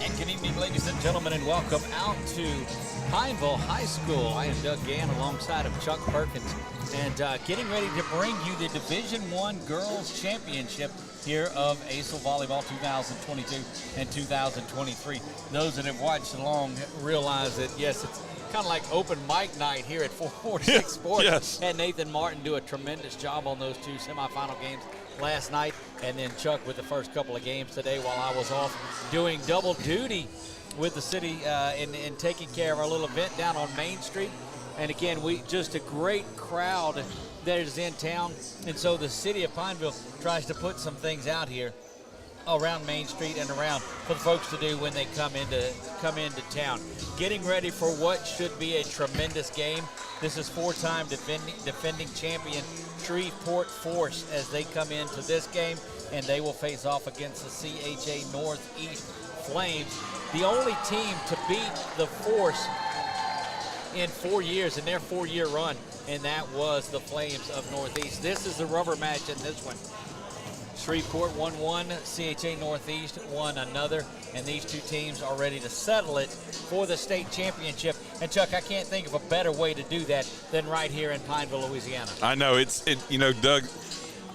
And good evening, ladies and gentlemen, and welcome out to Pineville High School. I am Doug Gann alongside of Chuck Perkins, and getting ready to bring you the Division I Girls Championship here of ACEL Volleyball 2022 and 2023. Those that have watched along realize that, yes, it's kind of like open mic night here at 446 Sports. Yes. Had Nathan Martin do a tremendous job on those two semifinal games last night, and then Chuck with the first couple of games today while I was off doing double duty with the city and taking care of our little event down on Main Street. And again, we just a great crowd that is in town, and so the city of Pineville tries to put some things out here around Main Street and around for the folks to do when they come into town. Getting ready for what should be a tremendous game. This is four-time defending champion Shreveport Force as they come into this game, and they will face off against the CHA Northeast Flames, the only team to beat the Force in 4 years in their 4-year run, and that was the Flames of Northeast. This is the rubber match in this one. Shreveport won one, CHA Northeast won another, and these two teams are ready to settle it for the state championship. And Chuck, I can't think of a better way to do that than right here in Pineville, Louisiana. I know Doug,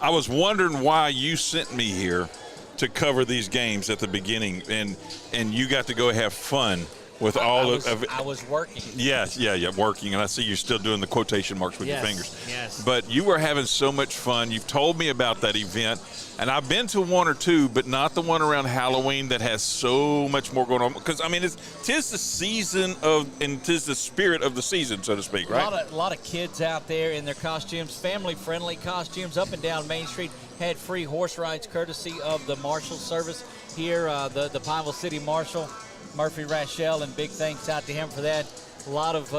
I was wondering why you sent me here to cover these games at the beginning, and you got to go have fun with all of it. I was working. Yes, yeah, working, and I see you're still doing the quotation marks with your fingers. Yes. But you were having so much fun. You've told me about that event, and I've been to one or two, but not the one around Halloween that has so much more going on. Because, I mean, tis the season and tis the spirit of the season, so to speak, right? A lot of kids out there in their costumes, family-friendly costumes, up and down Main Street. Had free horse rides courtesy of the Marshal Service here, the Pineville City Marshal, Murphy Rachel, and big thanks out to him for that. A lot of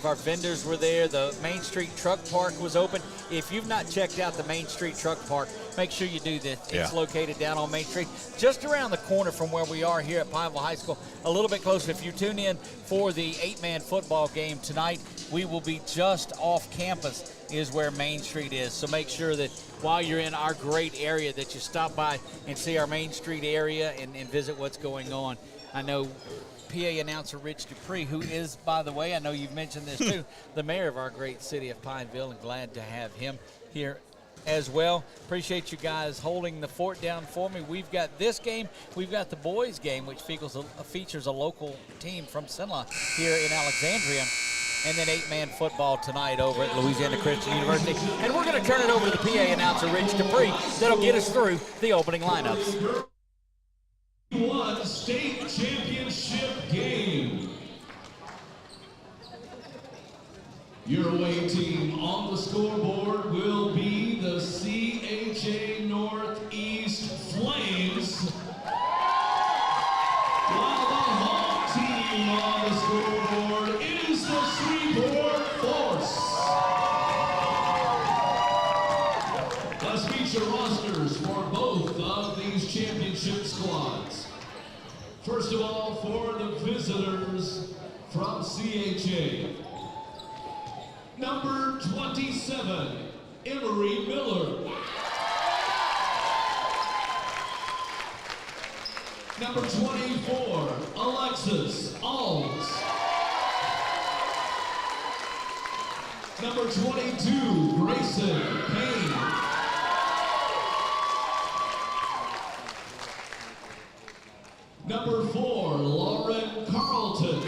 our vendors were there. The Main Street Truck Park was open. If you've not checked out the Main Street Truck Park, make sure you do this. Yeah. It's located down on Main Street, just around the corner from where we are here at Pineville High School, a little bit closer. If you tune in for the 8-man football game tonight, we will be just off campus is where Main Street is. So make sure that while you're in our great area that you stop by and see our Main Street area and visit what's going on. I know PA announcer Rich Dupree, who is, by the way, I know you've mentioned this too, the mayor of our great city of Pineville, and glad to have him here as well. Appreciate you guys holding the fort down for me. We've got this game. We've got the boys game, which features a local team from Cenla here in Alexandria. And then 8-man football tonight over at Louisiana Christian University. And we're going to turn it over to the PA announcer, Rich Dupree, that'll get us through the opening lineups. One state championship game. Your away team on the scoreboard will be the CHA Northeast Flames, while the home team on the scoreboard is the Shreveport Force. Let's meet your rosters for both of these championship squads. First of all, for the visitors from CHA, number 27, Emery Miller. Number 24, Alexis Alls. Number 22, Grayson Payne. Number 4, Lauren Carlton.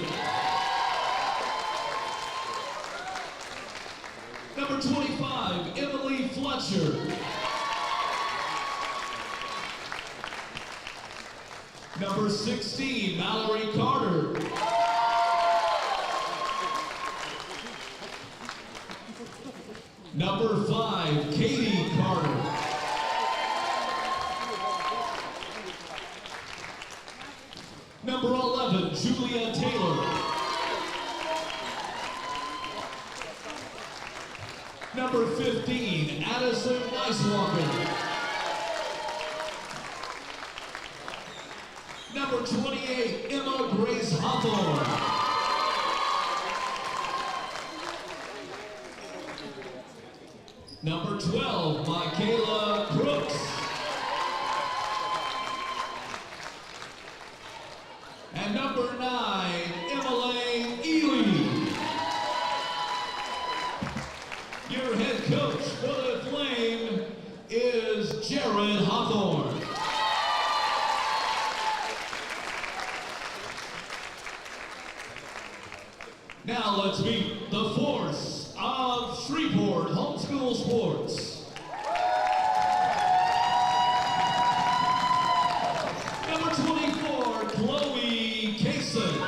Number 25, Emily Fletcher. Number 16, Mallory Carter. Number 5, Katie Carter. Number 11, Julia Taylor. Number 15, Addison Weiswalker. Number 28, Emma Grace Hawthorne. Number 12, Michaela Brooks. Now let's meet the force of Shreveport Homeschool Sports. Number 24, Chloe Kaysen.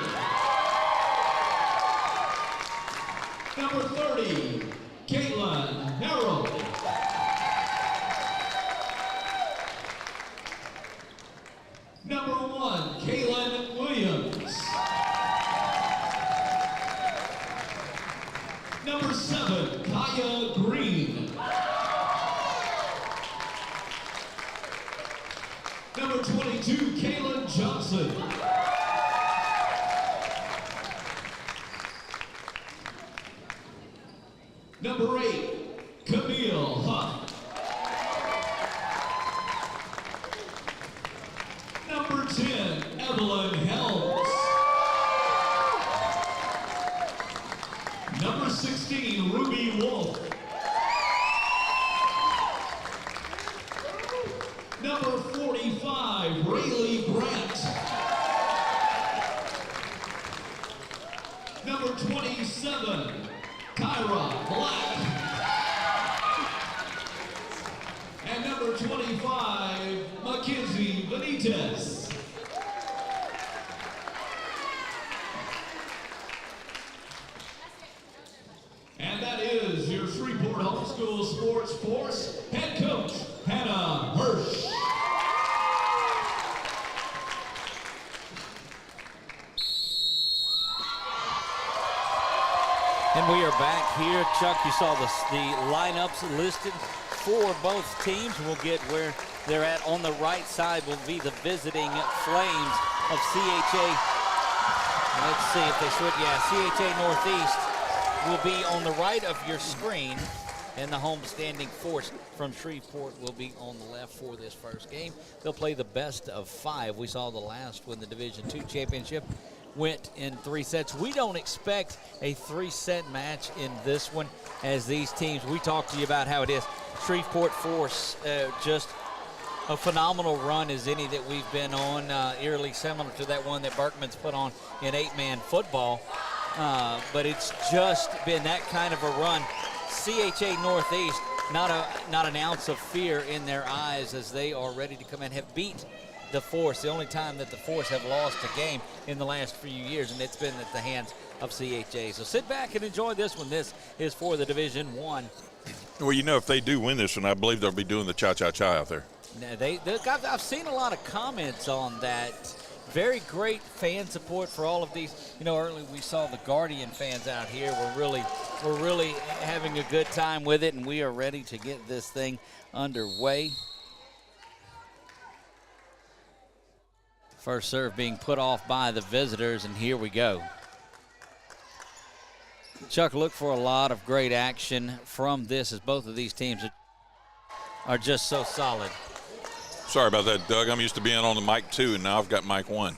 Number 30, Caitlin Harold. Number 1, Kaylin Williams. Number 7, Kaya Green. Number 22, Kaylin Johnson. Number 8, Camille Huff. Number 10, Evelyn Helms. Number 16, Ruby Wolf. Number 45, Rayleigh Grant. Number 27, Kyra Black. And number 25, Mackenzie Benitez. And that is your Shreveport Homeschool Sports Force head coach, Hannah Hirsch. And we are back here. Chuck, you saw the lineups listed for both teams. We'll get where they're at. On the right side will be the visiting Flames of CHA. Let's see if they switch. Yeah, CHA Northeast will be on the right of your screen, and the homestanding Force from Shreveport will be on the left for this first game. They'll play the best of 5. We saw the last when the Division II championship went in 3 sets. We don't expect a 3-set match in this one, as these teams, we talked to you about how it is. Shreveport Force, just a phenomenal run as any that we've been on, eerily similar to that one that Berkman's put on in 8-man football. But it's just been that kind of a run. CHA Northeast, not an ounce of fear in their eyes, as they are ready to come in, have beat the Force, the only time that the Force have lost a game in the last few years, and it's been at the hands of CHA. So sit back and enjoy this one. This is for the Division I. Well, you know, if they do win this one, I believe they'll be doing the cha-cha-cha out there. Now, I've seen a lot of comments on that. Very great fan support for all of these. You know, earlier we saw the Guardian fans out here. We're really having a good time with it, and we are ready to get this thing underway. First serve being put off by the visitors, and here we go. Chuck, look for a lot of great action from this, as both of these teams are just so solid. Sorry about that, Doug. I'm used to being on the mic 2, and now I've got mic 1.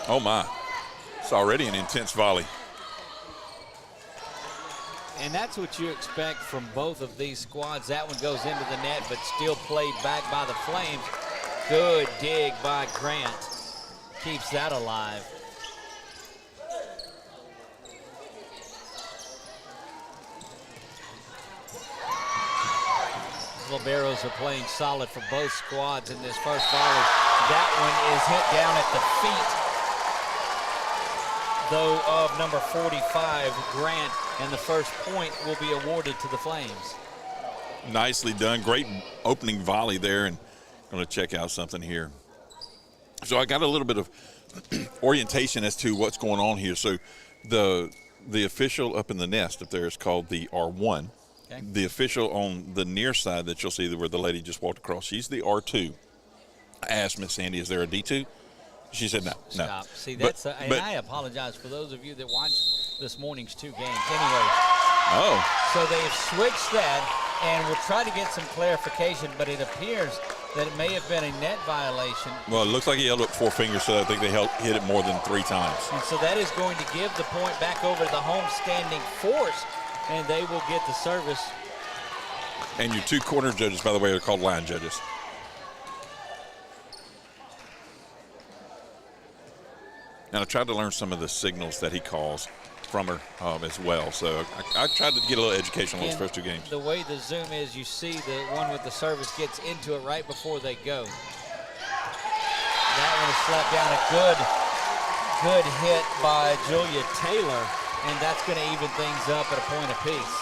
Oh, my. It's already an intense volley. And that's what you expect from both of these squads. That one goes into the net, but still played back by the Flames. Good dig by Grant. Keeps that alive. Liberos are playing solid for both squads in this first volley. That one is hit down at the feet, though, of number 45, Grant, and the first point will be awarded to the Flames. Nicely done. Great opening volley there, and going to check out something here. So I got a little bit of orientation as to what's going on here. So the official up in the nest up there is called the R1. Okay. The official on the near side that you'll see where the lady just walked across, she's the R2. I asked Miss Sandy, is there a D2? She said no. Stop. See, that's and I apologize for those of you that watched this morning's 2 games. Anyway. Oh. So they've switched that, and we'll try to get some clarification, but it appears that it may have been a net violation. Well, it looks like he held up 4 fingers, so I think they hit it more than 3 times. And so that is going to give the point back over to the home-standing Force, and they will get the service. And your 2 corner judges, by the way, are called line judges. and I tried to learn some of the signals that he calls from her as well. So I tried to get a little education on those first 2 games. The way the zoom is, you see the one with the service gets into it right before they go. That one is slapped down. A good hit by Julia Taylor, and that's going to even things up at a point apiece.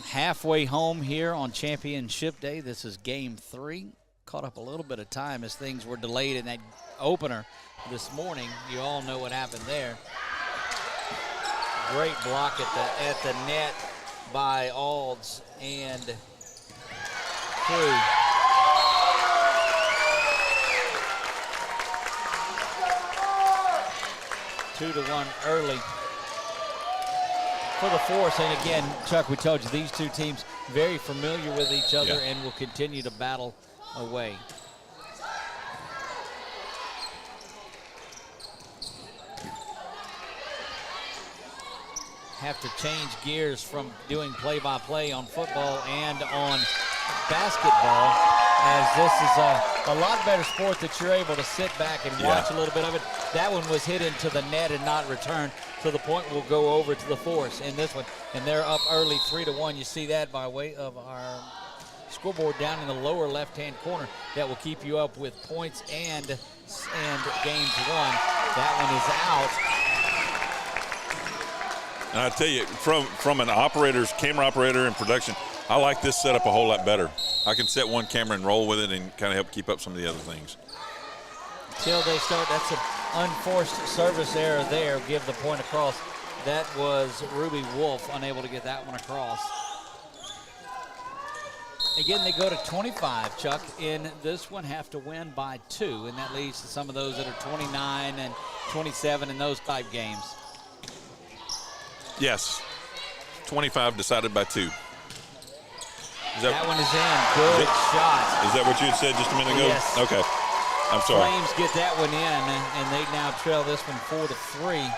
Halfway home here on championship day. This is game 3. Caught up a little bit of time as things were delayed in that opener this morning. You all know what happened there. Great block at the net by Alds and Crew. Two to one early for the Force. And again, Chuck, we told you these two teams very familiar with each other and will continue to battle away. Have to change gears from doing play-by-play on football and on basketball, as this is a lot better sport that you're able to sit back and watch a little bit of it. That one was hit into the net and not returned, to the point we'll go over to the Force in this one. And they're up early 3-1. You see that by way of our scoreboard down in the lower left-hand corner. That will keep you up with points and games won. That one is out. And I tell you, from an camera operator and production, I like this setup a whole lot better. I can set one camera and roll with it and kind of help keep up some of the other things. Till they start, that's an unforced service error there. Give the point across. That was Ruby Wolf, unable to get that one across. Again, they go to 25, Chuck. In this one, have to win by 2, and that leads to some of those that are 29 and 27 in those type games. Yes, 25 decided by 2. That one is in. Good shot. Is that what you had said just a minute ago? Yes. Okay. I'm sorry. Flames get that one in, and they now trail this one 4-3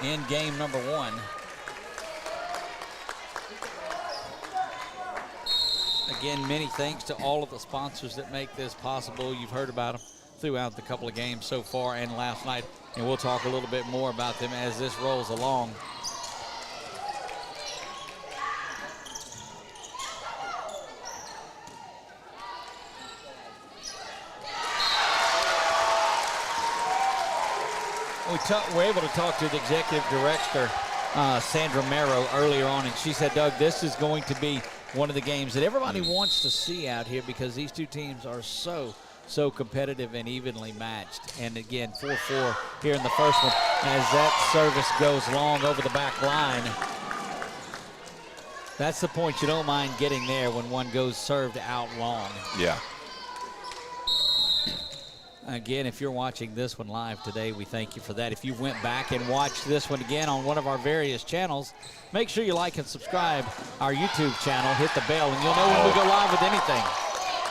in game number 1. Again, many thanks to all of the sponsors that make this possible. You've heard about them throughout the couple of games so far and last night, and we'll talk a little bit more about them as this rolls along. We were able to talk to the executive director, Sandra Merrow, earlier on, and she said, Doug, this is going to be one of the games that everybody wants to see out here, because these two teams are so competitive and evenly matched. And again, 4-4 here in the first one as that service goes long over the back line. That's the point you don't mind getting there when one goes served out long. Yeah. Again, if you're watching this one live today, we thank you for that. If you went back and watched this one again on one of our various channels, make sure you like and subscribe our YouTube channel. Hit the bell, and you'll know when we go live with anything.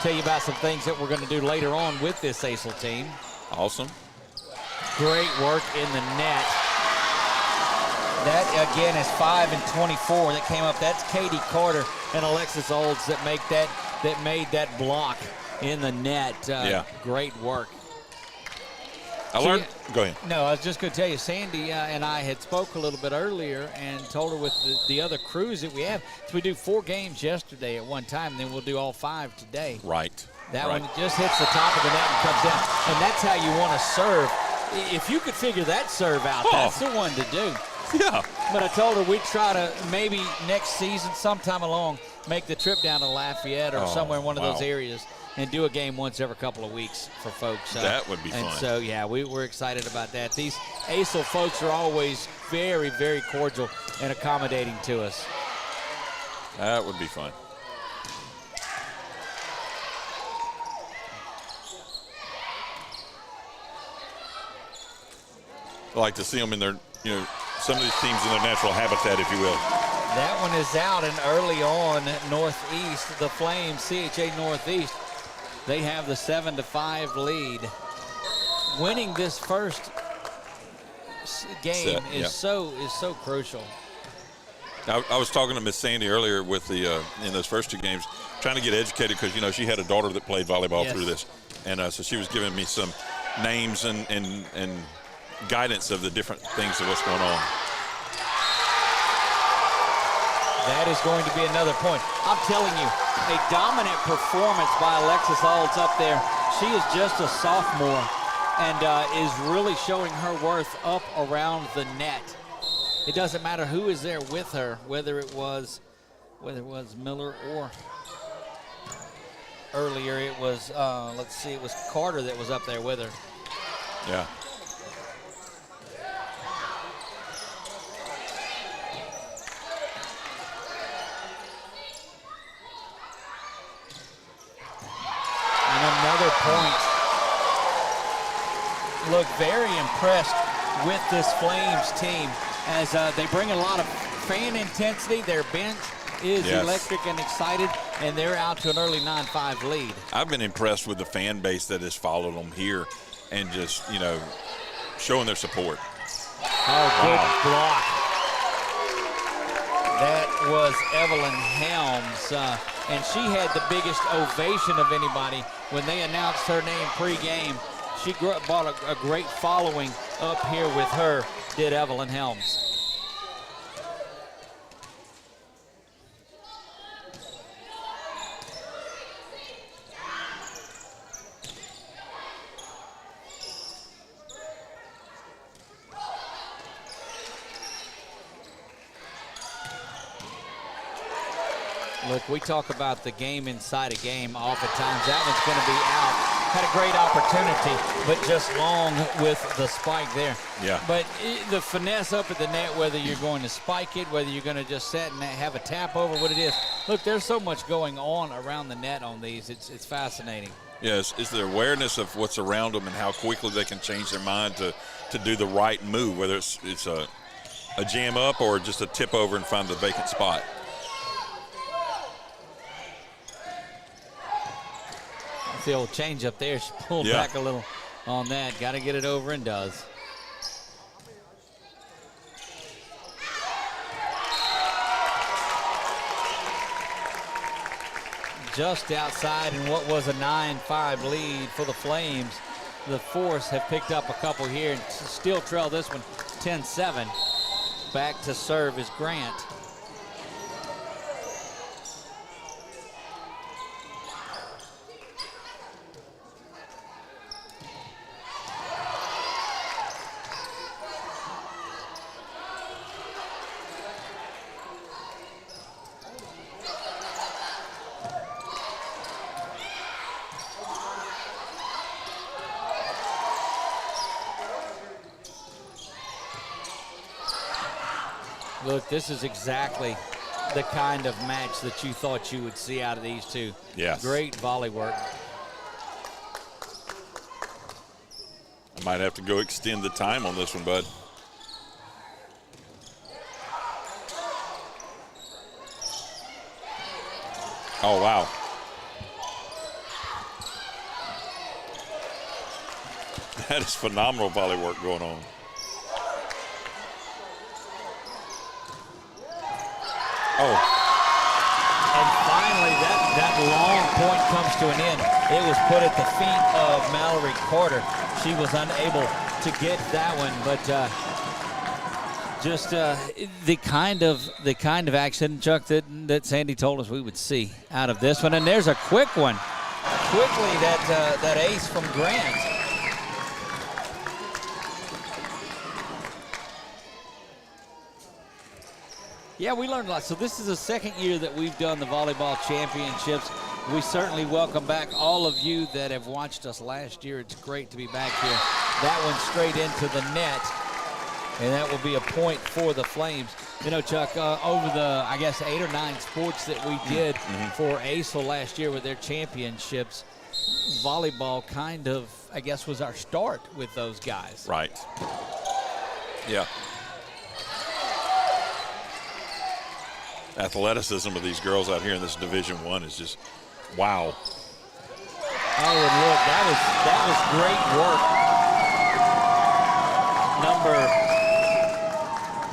Tell you about some things that we're going to do later on with this ACEL team. Awesome. Great work in the net. That, again, is 5 and 24 that came up. That's Katie Carter and Alexis Olds that made that block in the net. Great work. Go ahead. No, I was just going to tell you, Sandy and I had spoke a little bit earlier and told her with the other crews that we have, so we do 4 games yesterday at one time, and then we'll do all 5 today. Right. That one just hits the top of the net and comes down, and that's how you want to serve. If you could figure that serve out, that's the one to do. Yeah. But I told her we'd try to maybe next season, sometime along, make the trip down to Lafayette or somewhere in one of those areas and do a game once every couple of weeks for folks. That would be fun. And so, yeah, we're excited about that. These ACEL folks are always very, very cordial and accommodating to us. That would be fun. I like to see them in their, some of these teams in their natural habitat, if you will. That one is out, and early on, Northeast, the Flames, CHA Northeast, they have the 7-5 lead. Winning this first game is so crucial. I was talking to Miss Sandy earlier with in those first 2 games, trying to get educated because, she had a daughter that played volleyball through this. And so she was giving me some names and guidance of the different things of what's going on. That is going to be another point. I'm telling you, a dominant performance by Alexis Alds up there. She is just a sophomore and is really showing her worth up around the net. It doesn't matter who is there with her, whether it was Miller or earlier it was, let's see, it was Carter that was up there with her. Yeah. Another point. Look, very impressed with this Flames team as they bring a lot of fan intensity. Their bench is electric and excited, and they're out to an early 9-5 lead. I've been impressed with the fan base that has followed them here and just, showing their support. Oh, good block. That was Evelyn Helms, and she had the biggest ovation of anybody when they announced her name pregame. She brought a great following up here with her, did Evelyn Helms. Look, we talk about the game inside a game oftentimes. That one's going to be out. Had a great opportunity, but just long with the spike there. Yeah. But the finesse up at the net, whether you're going to spike it, whether you're going to just set and have a tap over, what it is. Look, there's so much going on around the net on these. It's fascinating. Yes, it's the awareness of what's around them and how quickly they can change their mind to do the right move, whether it's a jam up or just a tip over and find the vacant spot. The old change up there. She pulled back a little on that. Got to get it over and does. Just outside in what was a 9-5 lead for the Flames. The Force have picked up a couple here and still trail this one 10-7. Back to serve is Grant. Look, this is exactly the kind of match that you thought you would see out of these two. Yes. Great volley work. I might have to go extend the time on this one, bud. Oh, wow. That is phenomenal volley work going on. Oh. And finally, that long point comes to an end. It was put at the feet of Mallory Carter. She was unable to get that one, but just the kind of action, Chuck, that Sandy told us we would see out of this one. And there's a quick one. Quickly, that ace from Grant. Yeah, we learned a lot. So this is the second year that we've done the volleyball championships. We certainly welcome back all of you that have watched us last year. It's great to be back here. That one straight into the net, and that will be a point for the Flames. You know, Chuck, over the, I guess, 8 or 9 sports that we did for ACEL last year with their championships, volleyball kind of, I guess, was our start with those guys. Right. Yeah. Athleticism of these girls out here in this Division I is just wow. Oh, and look, that was great work. Number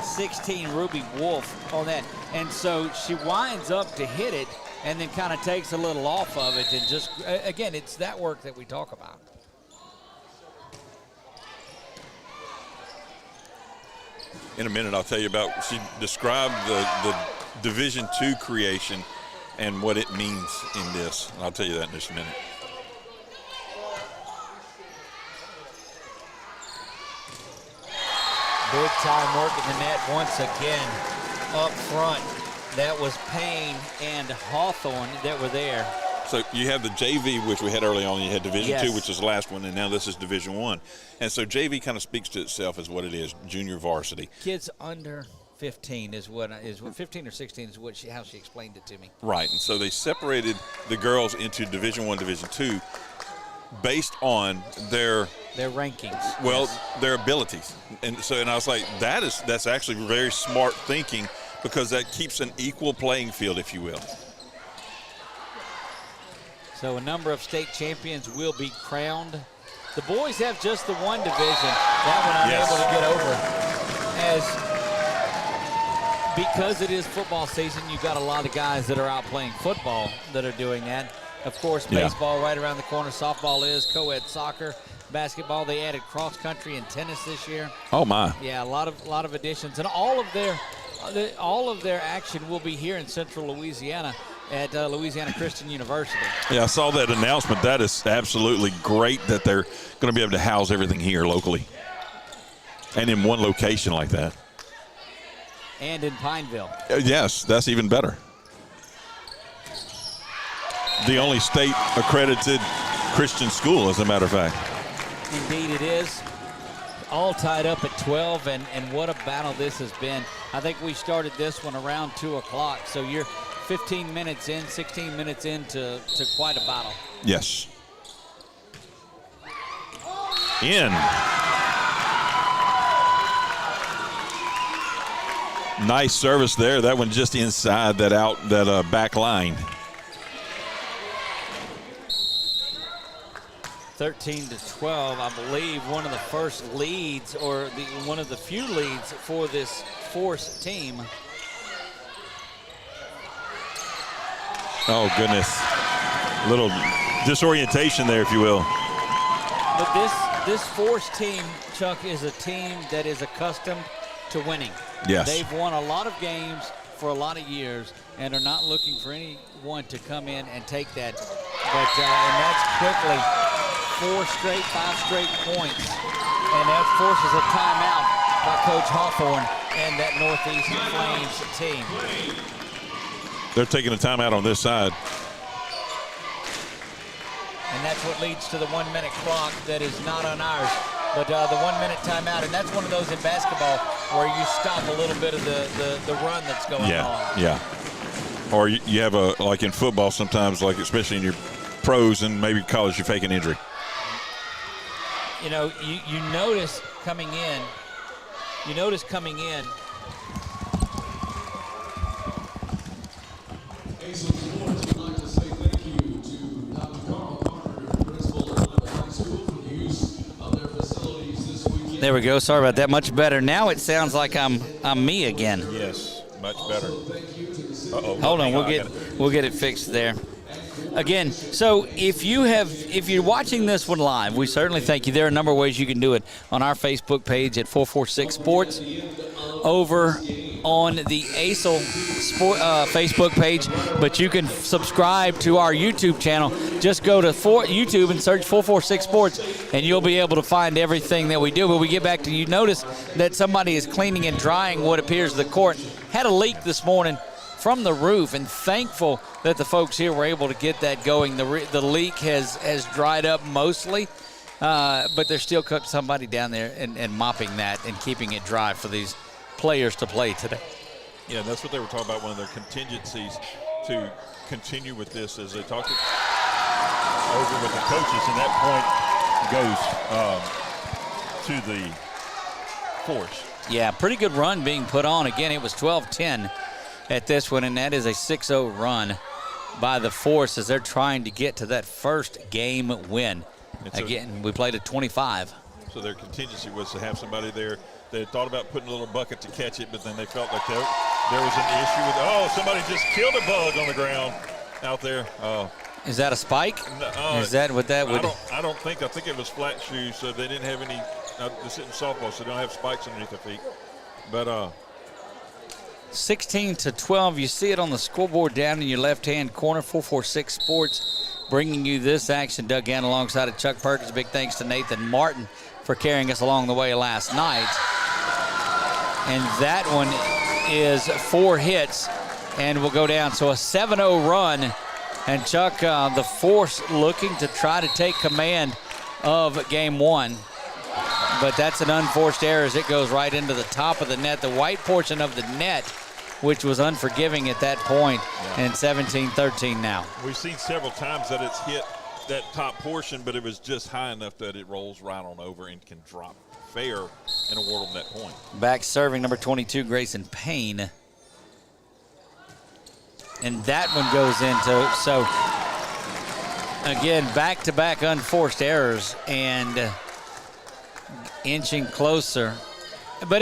16, Ruby Wolf, on that. And so she winds up to hit it, and then kind of takes a little off of it, and just, again, it's that work that we talk about. In a minute, I'll tell you about, she described the Division II creation and what it means in this. I'll tell you that in just a minute. Big time work in the net once again up front. That was Payne and Hawthorne that were there. So you have the JV, which we had early on. You had Division II, Yes. which is the last one, and now this is Division I. And so JV kind of speaks to itself as what it is, junior varsity. Kids under 15 is what 15 or 16 is what how she explained it to me. Right, and so they separated the girls into Division I, Division II, based on their rankings. Well, Yes. their abilities. And I was like, that's actually very smart thinking, because that keeps an equal playing field, if you will. So a number of state champions will be crowned. The boys have just the one division. That one I'm Yes. able to get over. Because it is football season, you've got a lot of guys that are out playing football that are doing that. Of course, Yeah. baseball right around the corner. Softball is, co-ed soccer, basketball. They added cross country and tennis this year. Oh, my. Yeah, a lot of additions, and all of their action will be here in Central Louisiana at Louisiana Christian University. Yeah, I saw that announcement. That is absolutely great that they're going to be able to house everything here locally and in one location like that. And in Pineville. Yes, that's even better. The only state accredited Christian school, as a matter of fact. Indeed it is. All tied up at 12, and what a battle this has been. I think we started this one around 2 o'clock, so you're 15 minutes in, 16 minutes into quite a battle. Yes. In. Nice service there. That one just inside that back line. 13-12, I believe, one of the first leads, or one of the few leads for this Force team. Oh, goodness. A little disorientation there, if you will. But this Force team, Chuck, is a team that is accustomed to winning. Yes. They've won a lot of games for a lot of years and are not looking for anyone to come in and take that. But and that's quickly 5 straight points. And that forces a timeout by Coach Hawthorne and that Northeast Flames team. They're taking a timeout on this side. And that's what leads to the 1 minute clock that is not on ours. But the 1 minute timeout, and that's one of those in basketball where you stop a little bit of the run that's going on. Yeah. Or you have like in football sometimes, like especially in your pros and maybe college, you fake an injury. You know, you notice coming in. ACEL Sports would like to say thank you to Dr. Carl Carter, principal of Volleyball High School, for the use of their facilities this weekend. There we go. Sorry about that. Much better. Now it sounds like I'm me again. Yes, much better. Uh-oh. Hold on, we'll get it fixed there. Again, so if you're watching this one live, we certainly thank you. There are a number of ways you can do it on our Facebook page at 446 Sports, over on the ACEL Facebook page, but you can subscribe to our YouTube channel. Just go to YouTube and search 446 Sports, and you'll be able to find everything that we do. But we get back to, you notice that somebody is cleaning and drying what appears the court. Had a leak this morning from the roof, and thankful that the folks here were able to get that going. The leak has dried up mostly, but there's still somebody down there and mopping that and keeping it dry for these players to play today. Yeah, that's what they were talking about, one of their contingencies to continue with this, as they talked over with the coaches, and that point goes to the Force. Yeah, pretty good run being put on. Again, it was 12-10 at this one, and that is a 6-0 run by the Force as they're trying to get to that first game win. Again, we played at 25. So their contingency was to have somebody there. They had thought about putting a little bucket to catch it, but then they felt like there was an issue with, somebody just killed a bug on the ground. out there. Is that a spike? Is that what that would? I don't think. I think it was flat shoes, so they didn't have any. This isn't softball, so they don't have spikes underneath their feet. But 16-12. You see it on the scoreboard down in your left-hand corner. 446 Sports bringing you this action. Doug Gann alongside of Chuck Perkins. Big thanks to Nathan Martin for carrying us along the way last night. And that one is 4 hits and will go down. So a 7-0 run. And Chuck, the Force looking to try to take command of game 1. But that's an unforced error as it goes right into the top of the net, the white portion of the net, which was unforgiving at that point. And 17-13 now. We've seen several times that it's hit that top portion, but it was just high enough that it rolls right on over and can drop fair and award them that point. Back serving number 22, Grayson Payne. And that one goes into, so again, back-to-back unforced errors and inching closer. But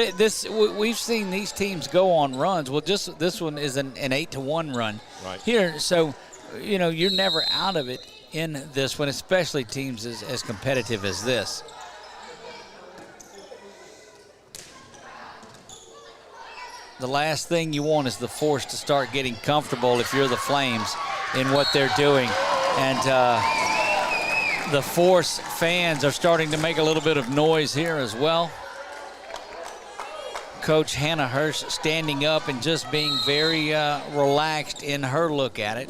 we've seen these teams go on runs. Well, just this one is an 8-1 run here. So, you're never out of it in this one, especially teams as competitive as this. The last thing you want is the Force to start getting comfortable if you're the Flames in what they're doing. And the Force fans are starting to make a little bit of noise here as well. Coach Hannah Hirsch standing up and just being very relaxed in her look at it.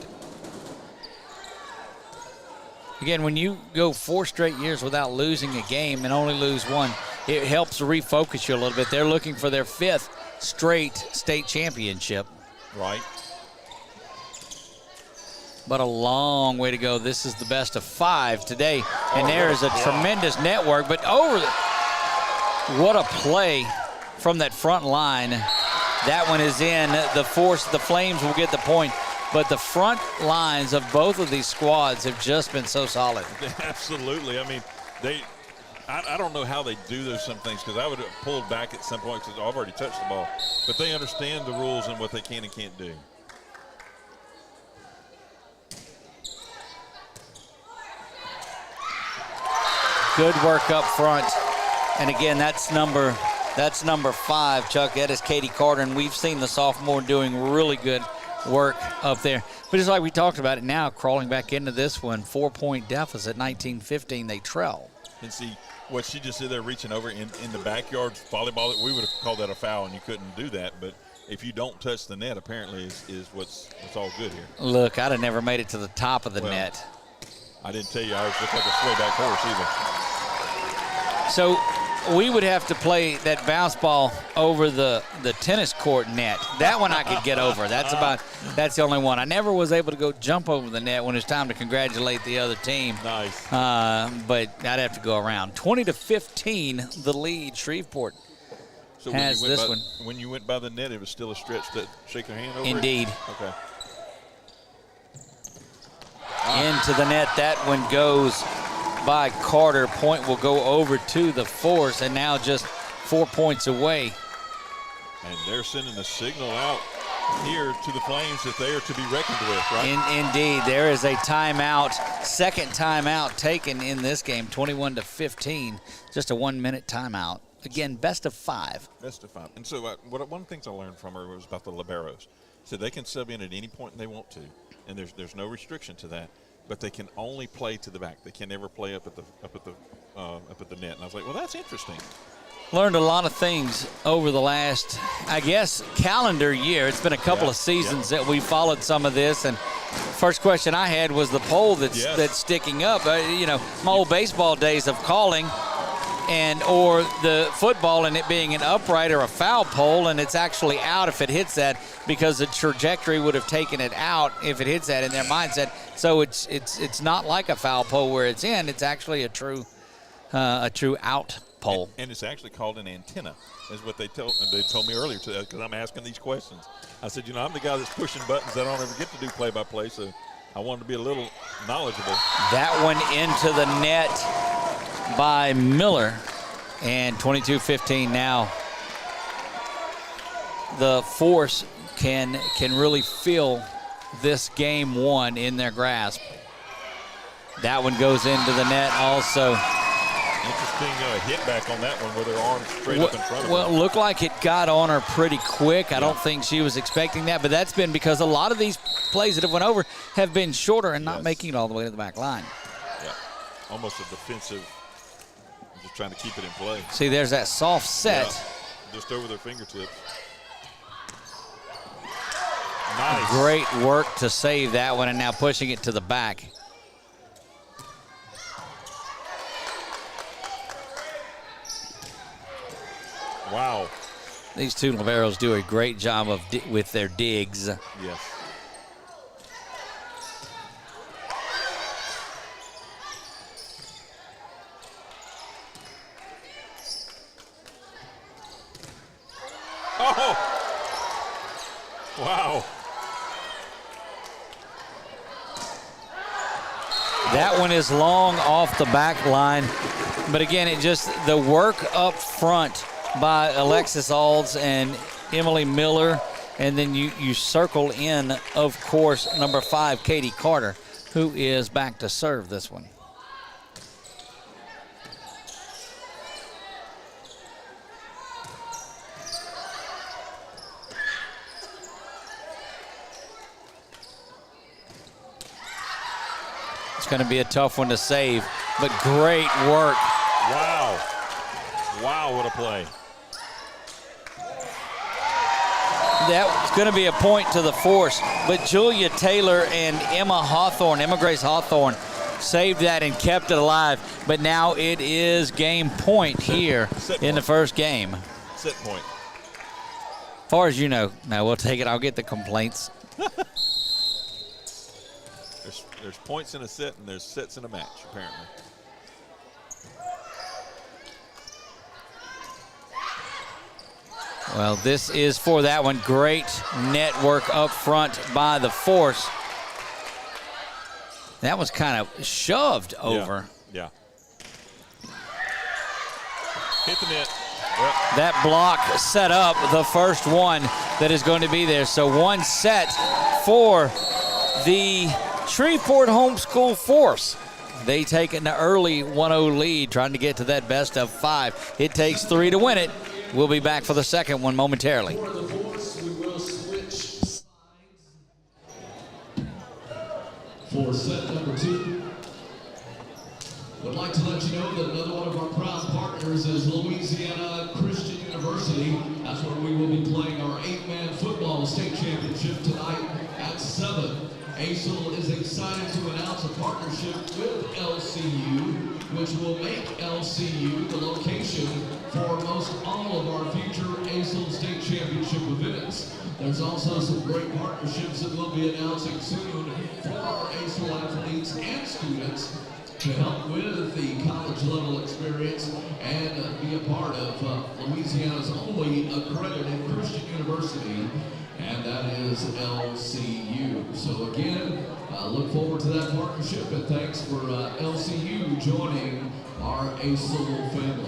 Again, when you go 4 straight years without losing a game and only lose one, it helps refocus you a little bit. They're looking for their 5th straight state championship. Right. But a long way to go. This is the best of 5 today. And there is a tremendous network. But what a play from that front line. That one is in. The Force, the Flames will get the point. But the front lines of both of these squads have just been so solid. Absolutely. I mean, I don't know how they do those some things, because I would have pulled back at some point because I've already touched the ball. But they understand the rules and what they can and can't do. Good work up front. And again, that's number 5, Chuck. That is Katie Carter, and we've seen the sophomore doing really good work up there. But just like we talked about it now, crawling back into this one, 4-point deficit, 19-15, they trail. And see, what she just did there, reaching over in the backyard volleyball, we would have called that a foul, and you couldn't do that. But if you don't touch the net, apparently is what's all good here. Look, I'd have never made it to the top of the net. I didn't tell you I was just like a slowback horse either. So we would have to play that bounce ball over the tennis court net. That one I could get over. That's the only one. I never was able to go jump over the net when it's time to congratulate the other team. Nice. But I'd have to go around. 20-15, the lead. Shreveport has this one. When you went by the net, it was still a stretch to shake your hand over. Indeed. Okay. Into the net. That one goes by Carter. Point will go over to the Force, and now just 4 points away. And they're sending the signal out here to the Flames that they are to be reckoned with, right? Indeed. There is a timeout, second timeout taken in this game, 21-15. Just a 1-minute timeout. Again, best of 5. Best of 5. And so one of the things I learned from her was about the liberos. So they can sub in at any point they want to, and there's no restriction to that. But they can only play to the back. They can never play up at the net. And I was like, well, that's interesting. Learned a lot of things over the last, I guess, calendar year. It's been a couple of seasons that we followed some of this. And first question I had was the pole that's sticking up. My old baseball days of calling or the football and it being an upright or a foul pole, and it's actually out if it hits that, because the trajectory would have taken it out if it hits that in their mindset. So it's not like a foul pole where it's in. It's actually a true out pole. And it's actually called an antenna, is what they told me earlier today, because I'm asking these questions. I said, I'm the guy that's pushing buttons. I don't ever get to do play-by-play, so I wanted to be a little knowledgeable. That one into the net by Miller, and 22-15 now. The Force can really feel this game one in their grasp. That one goes into the net also. Interesting hit back on that one with her arms straight up in front of her. Well, it looked like it got on her pretty quick. I don't think she was expecting that, but that's been because a lot of these plays that have went over have been shorter and not making it all the way to the back line. Yeah, almost a defensive, just trying to keep it in play. See, there's that soft set. Yeah, just over their fingertips. Nice. Great work to save that one, and now pushing it to the back. Wow. These two liberos do a great job of with their digs. Yes. Oh! Wow. That one is long off the back line, but again, it just the work up front by Alexis Alds and Emily Miller, and then you circle in, of course, number 5, Katie Carter, who is back to serve this one. It's going to be a tough one to save, but great work. Wow. Wow, what a play. That's going to be a point to the force, but Julia Taylor and Emma Grace Hawthorne saved that and kept it alive, but now it is game point here in the first game. Set point. As far as you know, now we'll take it. I'll get the complaints. There's points in a set and there's sets in a match, apparently. Well, this is for that one. Great network up front by the force. That was kind of shoved over. Yeah. Hit the net. Yep. That block set up the first one that is going to be there. So one set for the Shreveport Homeschool Force. They take an early 1-0 lead, trying to get to that best of 5. It takes 3 to win it. We'll be back for the second one momentarily. For the Force, we will switch sides for set number 2. Would like to let you know that another one of our proud partners is Louisiana Christian University. That's where we will be playing our 8-man football state championship tonight at 7. ACEL is excited to announce a partnership with LCU, which will make LCU the location for most all of our future ACEL state championship events. There's also some great partnerships that we'll be announcing soon for our ACEL athletes and students to help with the college level experience and be a part of Louisiana's only accredited Christian university, and that is LCU. So again, look forward to that partnership, and thanks for LCU joining our ACEL family.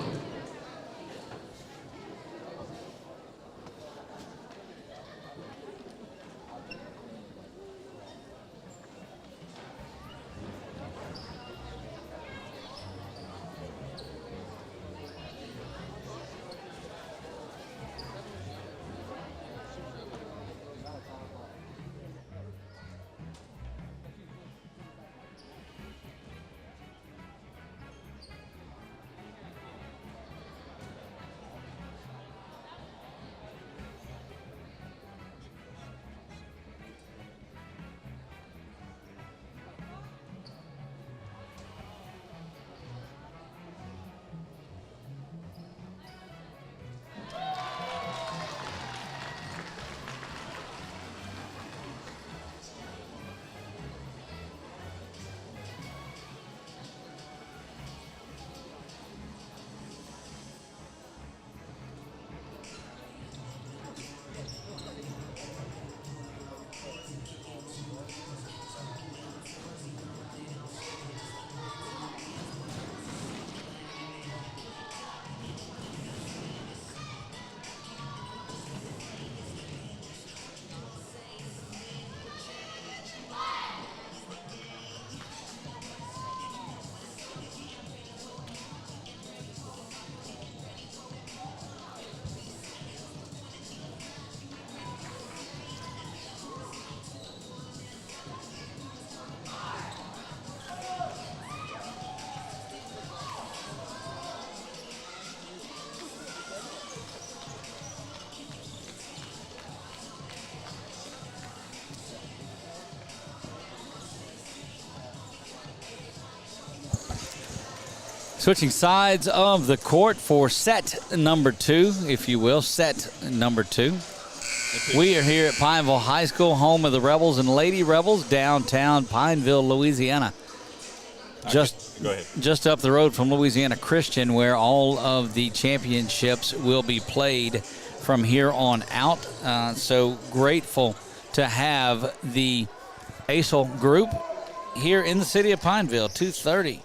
Switching sides of the court for set number 2, if you will, set number 2. We are here at Pineville High School, home of the Rebels and Lady Rebels, downtown Pineville, Louisiana. Just up the road from Louisiana Christian, where all of the championships will be played from here on out. So grateful to have the ACEL group here in the city of Pineville, 2:30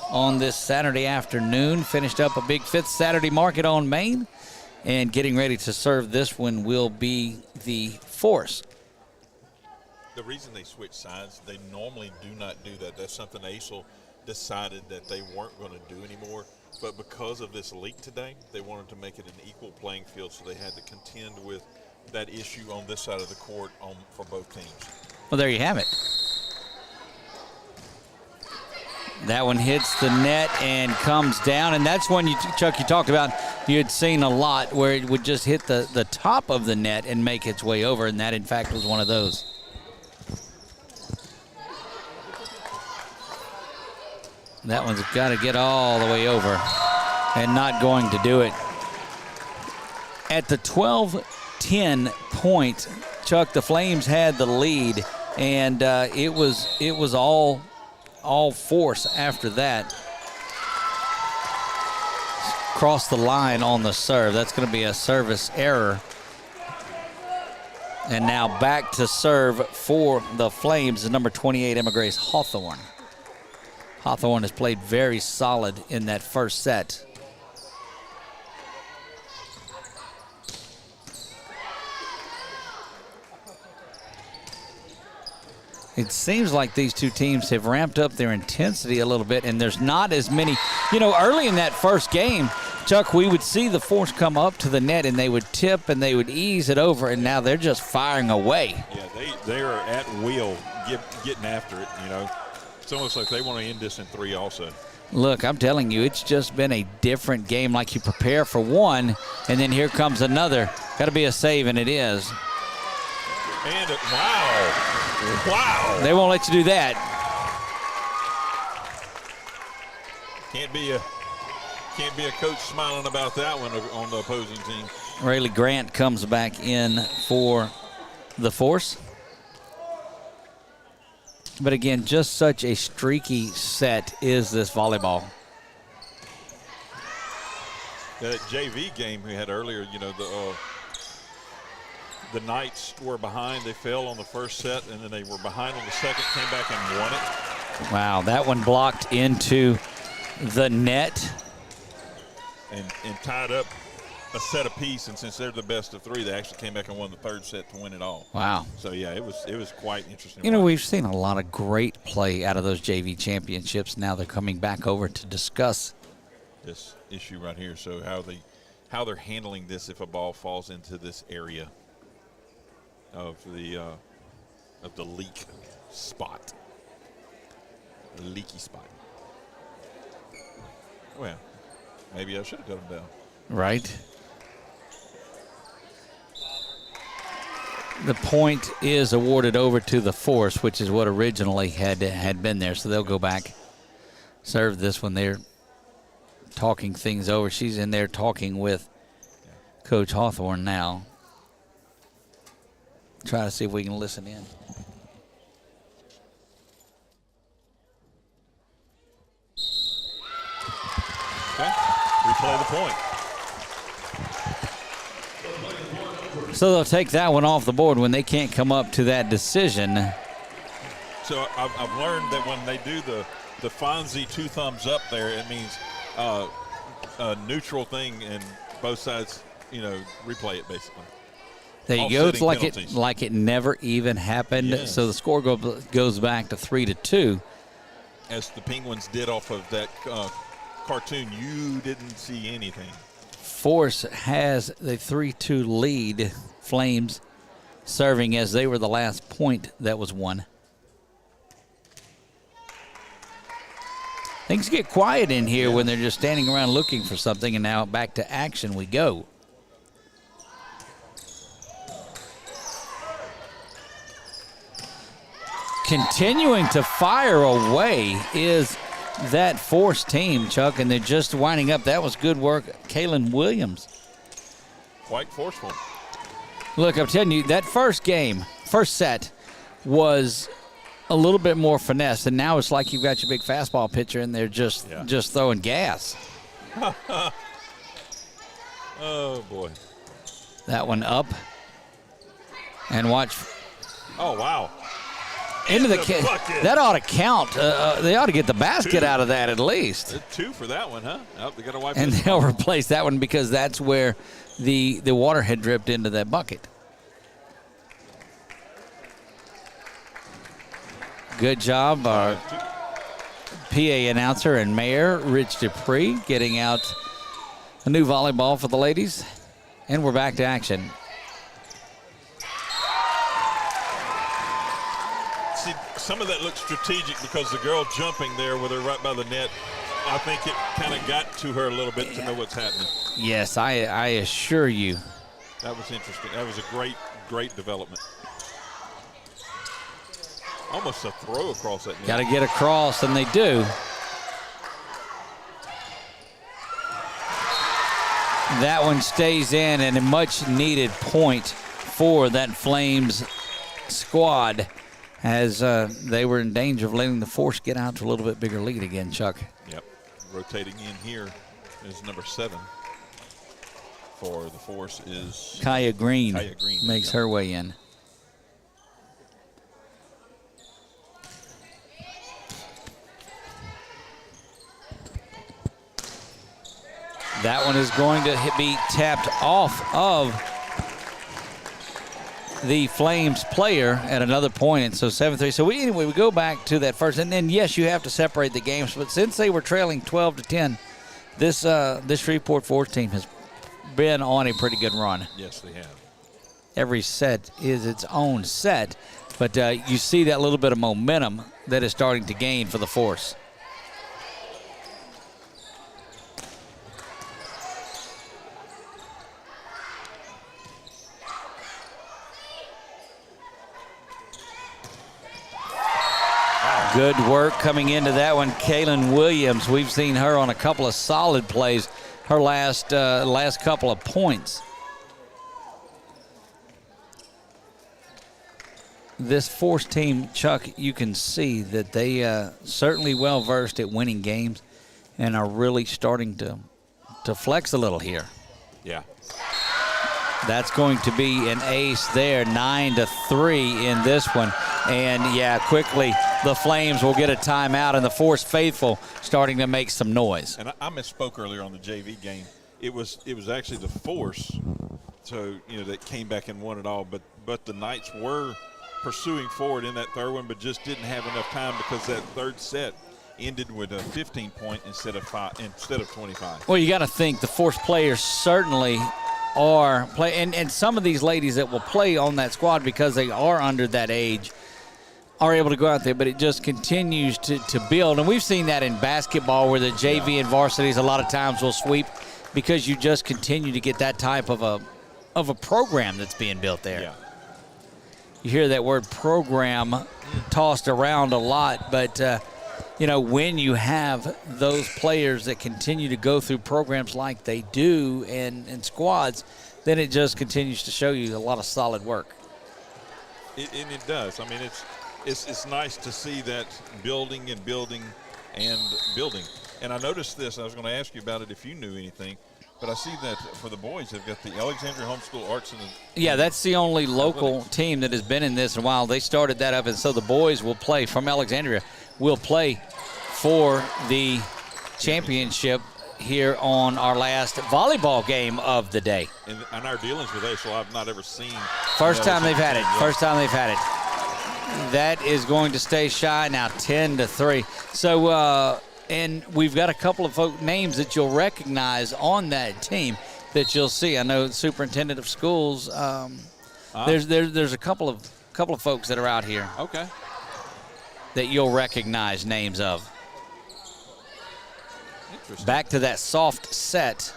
on this Saturday afternoon. Finished up a big 5th Saturday market on Main, and getting ready to serve this one will be the Force. The reason they switch sides, they normally do not do that. That's something ACEL decided that they weren't going to do anymore. But because of this leak today, they wanted to make it an equal playing field, so they had to contend with that issue on this side of the court for both teams. Well, there you have it. That one hits the net and comes down, and that's one, Chuck, you talked about you had seen a lot where it would just hit the top of the net and make its way over, and that, in fact, was one of those. That one's got to get all the way over and not going to do it. At the 12-10 point, Chuck, the Flames had the lead, and it was all Force after that. Crossed the line on the serve. That's going to be a service error. And now back to serve for the Flames is number 28, Emma Grace Hawthorne. Hawthorne has played very solid in that first set. It seems like these two teams have ramped up their intensity a little bit, and there's not as many. You know, early in that first game, Chuck, we would see the Force come up to the net, and they would tip, and they would ease it over, and now they're just firing away. Yeah, they are at will getting after it, you know. It's almost like they want to end this in 3 also. Look, I'm telling you, it's just been a different game. Like, you prepare for one, and then here comes another. Got to be a save, and it is. And wow. They won't let you do that. Can't be a coach smiling about that one on the opposing team. Rayleigh Grant comes back in for the Force. But again, just such a streaky set is this volleyball. That JV game we had earlier, you know, the Knights were behind. They fell on the first set, and then they were behind on the second, came back and won it. Wow, that one blocked into the net. And tied up a set apiece, and since they're the best of 3, they actually came back and won the 3rd set to win it all. Wow. So, yeah, it was quite interesting. You know, we've seen a lot of great play out of those JV championships. Now they're coming back over to discuss this issue right here. So how they're handling this if a ball falls into this area of the leak spot, the leaky spot. Well, maybe I should have got him down. Right. The point is awarded over to the Force, which is what originally had been there. So they'll go back, serve this one. They're talking things over. She's in there talking with Coach Hawthorne now. Try to see if we can listen in. Okay, replay the point. So they'll take that one off the board when they can't come up to that decision. So I've learned that when they do the Fonzie 2 thumbs up there, it means a neutral thing, and both sides, you know, replay it basically. There you go. It's like it never even happened. Yes. So the score goes back to 3-2. As the Penguins did off of that cartoon, you didn't see anything. Force has the 3-2 lead. Flames serving as they were the last point that was won. Things get quiet in here when they're just standing around looking for something, and now back to action we go. Continuing to fire away is that force team, Chuck, and they're just winding up. That was good work, Kaylin Williams. Quite forceful. Look, I'm telling you, that first set was a little bit more finesse, and now it's like you've got your big fastball pitcher and they're just throwing gas. Oh, boy. That one up. And watch. Oh, wow. Into the bucket. That ought to count. They ought to get the basket out of that at least. 2 for that one, huh? Oh, they got to wipe And this they'll one. replace that one because that's where the water had dripped into that bucket. Good job, our PA announcer and mayor, Rich Dupree, getting out a new volleyball for the ladies. And we're back to action. See, some of that looks strategic because the girl jumping there with her right by the net, I think it kind of got to her a little bit to know what's happening. Yes, I assure you. That was interesting. That was a great development. Almost a throw across that net. Got to get across, and they do. That one stays in, and a much-needed point for that Flames squad as they were in danger of letting the force get out to a little bit bigger lead again, Chuck. Yep. Rotating in here is number 7 for the force is Kaya Green, makes yeah. her way in. That one is going to be tapped off of the Flames player at another point, and so 7-3. So anyway, we go back to that first, and then yes, you have to separate the games, but since they were trailing 12-10, this Shreveport Force team has been on a pretty good run. Yes, they have. Every set is its own set, but you see that little bit of momentum that is starting to gain for the Force. Good work coming into that one. Kaylin Williams, we've seen her on a couple of solid plays, her last couple of points. This Force team, Chuck, you can see that they certainly well-versed at winning games and are really starting to flex a little here. Yeah. That's going to be an ace there, 9-3 in this one. And, yeah, quickly the Flames will get a timeout, and the Force faithful starting to make some noise. And I misspoke earlier on the JV game. It was actually the Force, so that came back and won it all. But the Knights were pursuing forward in that third one, but just didn't have enough time because that third set ended with a 15-point instead of 25. Well, you got to think the Force players certainly are playing, and some of these ladies that will play on that squad because they are under that age are able to go out there, but it just continues to build. And we've seen that in basketball where the JV and varsities a lot of times will sweep because you just continue to get that type of a program that's being built there. Yeah. You hear that word program tossed around a lot, but when you have those players that continue to go through programs like they do and squads, then it just continues to show you a lot of solid work. It does. I mean, it's nice to see that building. And I noticed this. I was going to ask you about it if you knew anything. But I see that for the boys, they've got the Alexandria Homeschool Arts and yeah, that's the only local team that has been in this in a while. They started that up, and so the boys will play from Alexandria. Will play for the championship here on our last volleyball game of the day. And our dealings with ACEL, I've not ever seen. First time they've had it. First time they've had it. That is going to stay shy now, 10-3. So, and we've got a couple of names that you'll recognize on that team that you'll see. I know the superintendent of schools. There's a couple of folks that are out here. Okay. That you'll recognize names of. Interesting. Back to that soft set.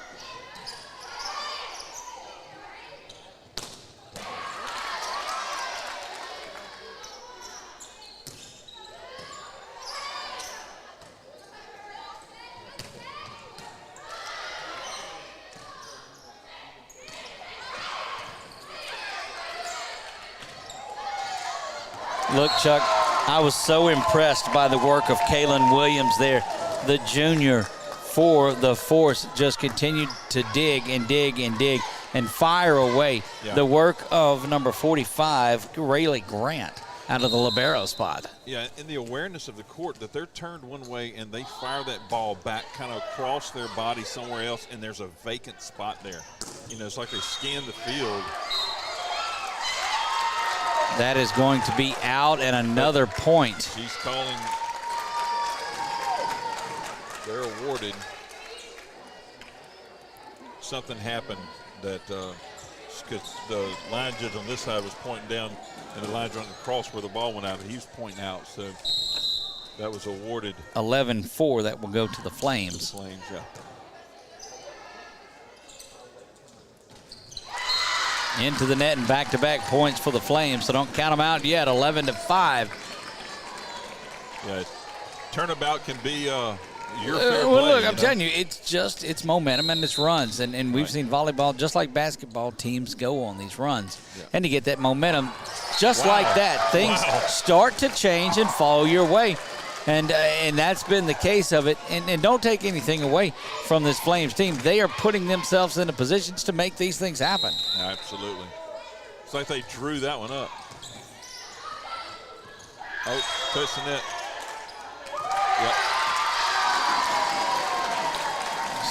Look, Chuck, I was so impressed by the work of Kaylin Williams there. The junior for the Force just continued to dig and dig and dig and fire away. Yeah. The work of number 45, Rayleigh Grant, out of the libero spot. Yeah, and the awareness of the court that they're turned one way and they fire that ball back kind of across their body somewhere else, and there's a vacant spot there. You know, it's like they scan the field. That is going to be out and another point. She's calling. They're awarded. Something happened that because the line judge on this side was pointing down and the line judge across where the ball went out, and he was pointing out. So that was awarded. 11-4, that will go to the Flames. Flames, yeah. Into the net and back-to-back points for the Flames, so don't count them out yet. 11-5. Yeah, turnabout can be your fair Well, play. look, I'm telling you, it's momentum and it's runs, and we've seen volleyball just like basketball teams go on these runs, and to get that momentum, just like that, things start to change and fall your way. And that's been the case of it. And don't take anything away from this Flames team. They are putting themselves into positions to make these things happen. Absolutely. It's like they drew that one up. Oh, touch the net. Yep.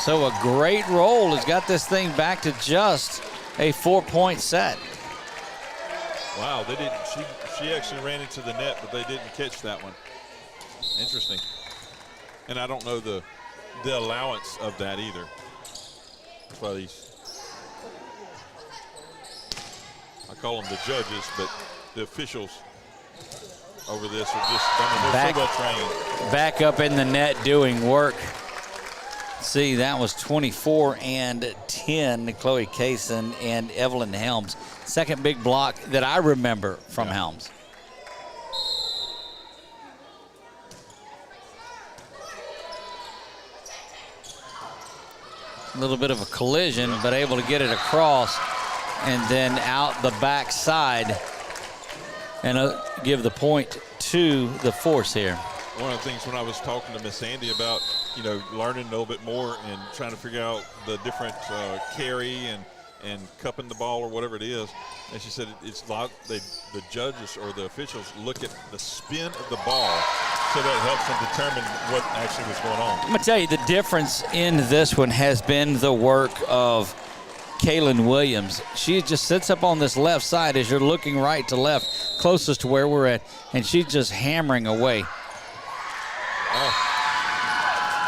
So a great roll has got this thing back to just a 4-point set. Wow, they didn't. She actually ran into the net, but they didn't catch that one. Interesting. And I don't know the allowance of that either. That's why I call them the judges, but the officials over this are just, they're so well trained. Back up in the net doing work. See, that was 24 and 10, Chloe Kaysen and Evelyn Helms. Second big block that I remember from Helms. A little bit of a collision, but able to get it across and then out the back side and give the point to the Force here. One of the things when I was talking to Miss Sandy about, learning a little bit more and trying to figure out the different carry and cupping the ball or whatever it is, and she said it's like the judges or the officials look at the spin of the ball, so that helps them determine what actually was going on. I'm going to tell you, the difference in this one has been the work of Kaylin Williams. She just sits up on this left side as you're looking right to left, closest to where we're at, and she's just hammering away.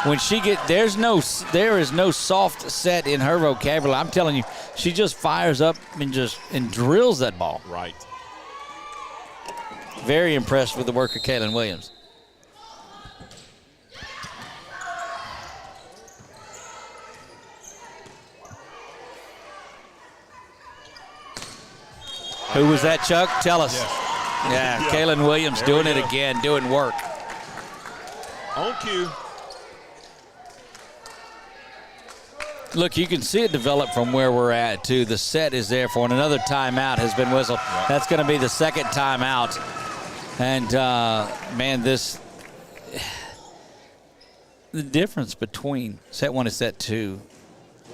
When she there is no soft set in her vocabulary. I'm telling you, she just fires up and drills that ball. Right. Very impressed with the work of Kaylin Williams. Who was that, Chuck? Tell us. Yeah, Kaylin Williams doing it again, doing work. On cue. Look, you can see it develop from where we're at, too. The set is there for another timeout has been whistled. Yep. That's going to be the second timeout. And, man, the difference between set one and set two,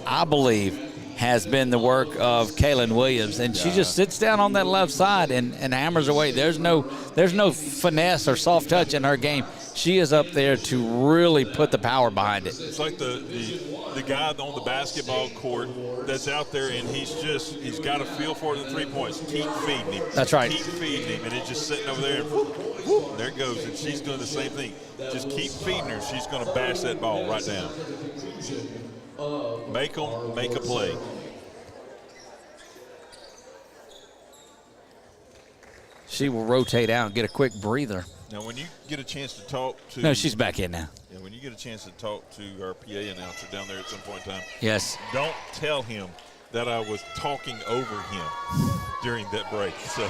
I believe, has been the work of Kaylin Williams. And she just sits down on that left side and hammers away. There's no finesse or soft touch in her game. She is up there to really put the power behind it. It's like the guy on the basketball court that's out there, and he's got a feel for the 3 points. Keep feeding him. That's right. Keep feeding him, and it's just sitting over there, and whoop, whoop, there it goes. And she's doing the same thing. Just keep feeding her. She's going to bash that ball right down. Make a play. She will rotate out and get a quick breather. Now, when you get a chance to talk to... No, she's back in now. Yeah, when you get a chance to talk to our PA announcer down there at some point in time, yes, don't tell him that I was talking over him during that break. So,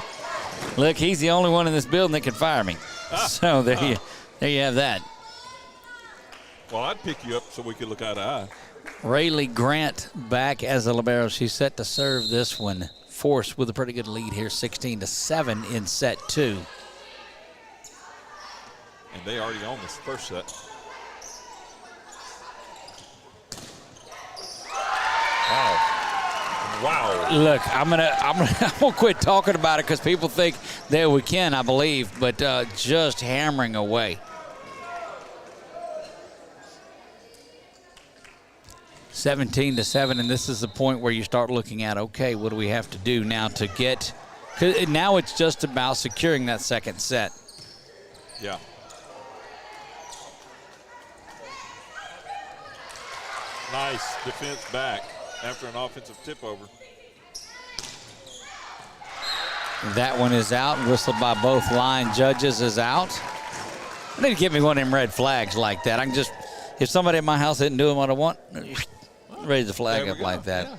look, he's the only one in this building that can fire me. So there you have that. Well, I'd pick you up so we could look eye to eye. Rayleigh Grant back as a libero. She's set to serve this one. Force with a pretty good lead here, 16-7 in set two. And they already own this first set. Wow. Look, I'm gonna quit talking about it because people think that we can, I believe, but just hammering away. 17-7, and this is the point where you start looking at, okay, what do we have to do now to get? Cause now it's just about securing that second set. Yeah. Nice defense back after an offensive tip over. That one is out, whistled by both line judges is out. I need to get me one of them red flags like that. I can just, if somebody at my house isn't doing what I want, raise the flag up like that. Yeah.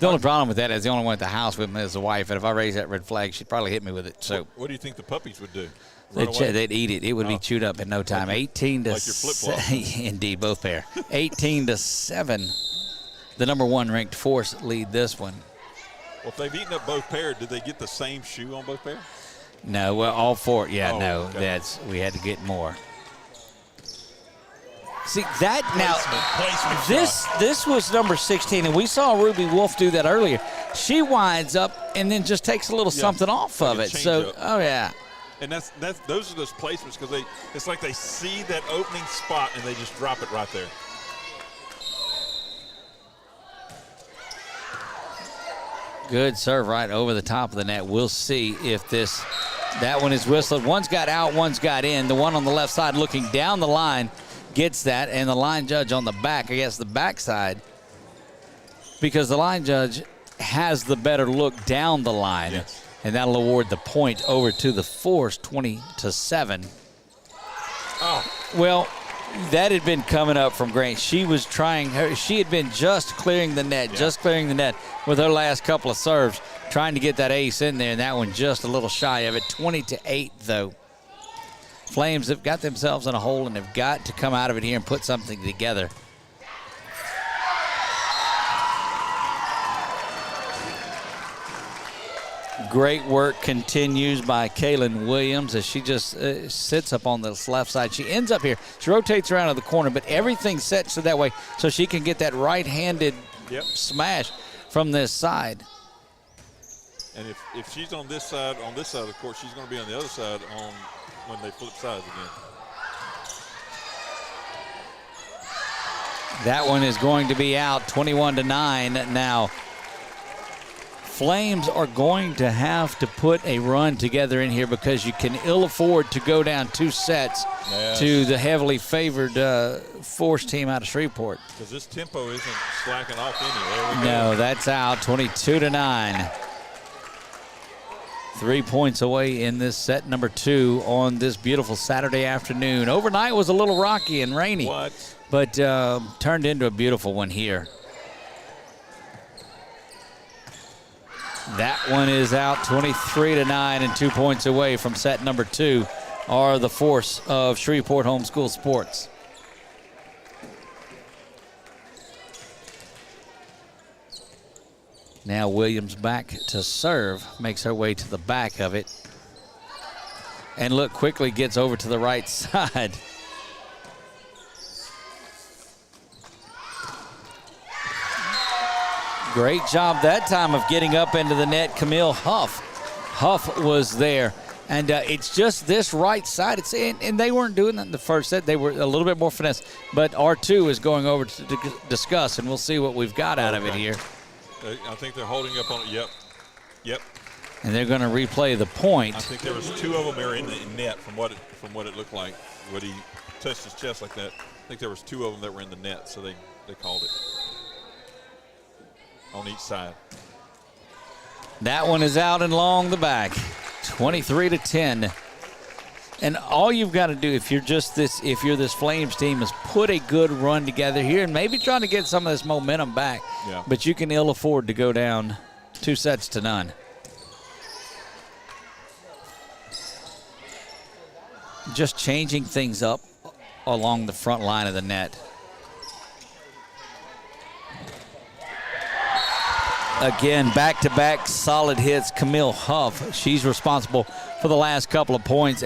The only problem with that is the only one at the house with me is the wife, and if I raise that red flag, she'd probably hit me with it. So what do you think the puppies would do? They'd eat it. It would be chewed up in no time. Like 18 to like your flip-flop. Indeed, both pair. 18-7. The number 1 ranked Force lead this one. Well, if they've eaten up both pair, did they get the same shoe on both pair? No, well, all 4. Yeah, Oh, no, okay. we had to get more. See that Placement this was number 16, and we saw Ruby Wolf do that earlier. She winds up and then just takes a little something off of it. So, up. yeah. And those are those placements because it's like they see that opening spot and they just drop it right there. Good serve right over the top of the net. We'll see if that one is whistled. One's got out, one's got in. The one on the left side looking down the line gets that, and the line judge on the back, I guess the backside, because the line judge has the better look down the line. Yes. And that'll award the point over to the Force, 20-7. Oh. Well, that had been coming up from Grant. She was she had been just clearing the net, with her last couple of serves, trying to get that ace in there, and that one just a little shy of it. 20-8, though. Flames have got themselves in a hole, and have got to come out of it here and put something together. Great work continues by Kaylin Williams as she just sits up on this left side. She ends up here. She rotates around to the corner, but everything sets to that way so she can get that right-handed smash from this side. And if she's on this side of the court, she's going to be on the other side when they flip sides again. That one is going to be out, 21-9 now. Flames are going to have to put a run together in here because you can ill afford to go down 2 sets to the heavily favored Force team out of Shreveport. Because this tempo isn't slacking off any. No, that's out, 22-9. 3 points away in this set number 2 on this beautiful Saturday afternoon. Overnight was a little rocky and rainy, but turned into a beautiful one here. That one is out, 23-9, and 2 points away from set number 2 are the Force of Shreveport Homeschool Sports. Now Williams back to serve, makes her way to the back of it. And look, quickly gets over to the right side. Great job that time of getting up into the net, Camille Huff. Huff was there. And it's just this right side. And they weren't doing that in the first set. They were a little bit more finesse. But R2 is going over to discuss, and we'll see what we've got out of it here. I think they're holding up on it. Yep. And they're going to replay the point. I think there was 2 of them there in the net from what it looked like. When he touched his chest like that, I think there was 2 of them that were in the net, so they called it on each side. That one is out and along the back, 23-10. And all you've got to do if you're this Flames team is put a good run together here and maybe trying to get some of this momentum back. Yeah. But you can ill afford to go down 2-0. Just changing things up along the front line of the net. Again, back-to-back solid hits. Camille Huff, she's responsible for the last couple of points.